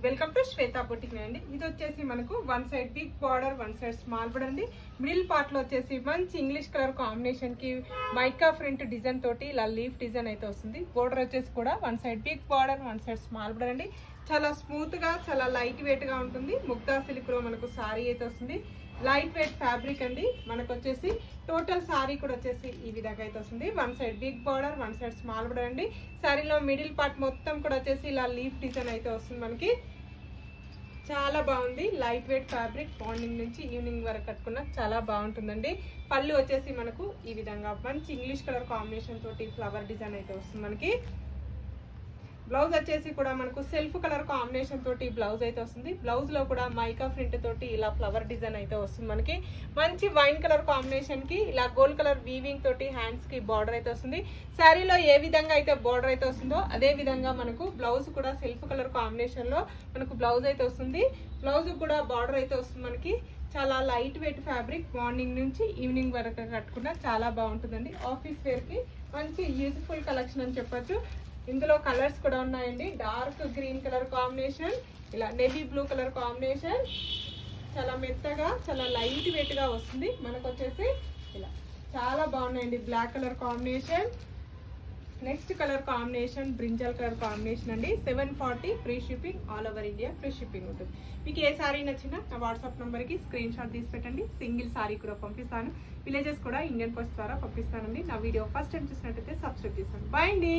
Welcome to Shweta boutique అండి. ఇది వచ్చేసి మనకు one side big border, one side small border అండి. మిడిల్ పార్ట్ లో వచ్చేసి మంచి ఇంగ్లీష్ కలర్ కాంబినేషన్ కి మైకా ప్రింట్ డిజైన్ తోటి ఇలా లీఫ్ డిజైన్ అయితే వస్తుంది. బోర్డర్ వచ్చేసి కూడా one side big border, one side small border అండి. చాలా స్మూత్ గా, చాలా లైట్ వెయిట్ గా ఉంటుంది. ముగ్దా సిల్క్ లో మనకు సారీ అయితే వస్తుంది. లైట్ వెయిట్ ఫ్యాబ్రిక్ అండి. మనకు వచ్చేసి టోటల్ సారీ కూడా వచ్చేసి ఈ విధంగా అయితే వస్తుంది. One side big border, one side small border అండి. సారీలో మిడిల్ పార్ట్ మొత్తం కూడా వచ్చేసి ఇలా లీఫ్ డిజైన్ అయితే వస్తుంది. మనకి చాలా బాగుంది. Light weight fabric. మార్నింగ్ నుంచి ఈవినింగ్ వరకు కట్టుకున్న చాలా బాగుంటుందండి. పళ్ళు వచ్చేసి మనకు ఈ విధంగా మంచి ఇంగ్లీష్ కలర్ కాంబినేషన్ తోటి ఫ్లవర్ డిజైన్ అయితే వస్తుంది. మనకి బ్లౌజ్ వచ్చేసి కూడా మనకు సెల్ఫ్ కలర్ కాంబినేషన్ తోటి బ్లౌజ్ అయితే వస్తుంది. బ్లౌజ్ లో కూడా మైకా ప్రింట్ తోటి ఇలా ఫ్లవర్ డిజైన్ అయితే వస్తుంది. మనకి మంచి వైన్ కలర్ కాంబినేషన్ కి ఇలా గోల్డ్ కలర్ వీవింగ్ తోటి హ్యాండ్స్ కి బార్డర్ అయితే వస్తుంది. శారీలో ఏ విధంగా అయితే బార్డర్ అయితే వస్తుందో అదే విధంగా మనకు బ్లౌజ్ కూడా సెల్ఫ్ కలర్ కాంబినేషన్ లో మనకు బ్లౌజ్ అయితే వస్తుంది. బ్లౌజ్ కూడా బార్డర్ అయితే వస్తుంది. మనకి చాలా లైట్ వెయిట్ ఫ్యాబ్రిక్. మార్నింగ్ నుంచి ఈవినింగ్ వరకు కట్టుకున్నా చాలా బాగుంటుందండి. ఆఫీస్ వేర్ కి మంచి యూజ్ఫుల్ కలెక్షన్ అని చెప్పొచ్చు. ఇందులో కలర్స్ కూడా ఉన్నాయండి. డార్క్ గ్రీన్ కలర్ కాంబినేషన్, ఇలా నేవీ బ్లూ కలర్ కాంబినేషన్, చాలా మెత్తగా చాలా లైట్ వెయిట్ గా వస్తుంది. మనకు వచ్చేసి ఇలా చాలా బాగున్నాయండి. Black colour combination, next colour combination brinjal colour combination అండి. 740 free shipping, all over India free shipping ఉంటుంది. మీకు ఏ సారీ నచ్చినా నా వాట్సాప్ నెంబర్కి స్క్రీన్ షాట్ తీసి పెట్టండి. సింగిల్ సారీ కూడా పంపిస్తాను. విలేజెస్ కూడా ఇండియన్ పోస్ట్ ద్వారా పంపిస్తానండి. నా వీడియో ఫస్ట్ టైం చూసినట్టయితే సబ్స్క్రైబ్ చేస్తాను. బాయ్ అండి.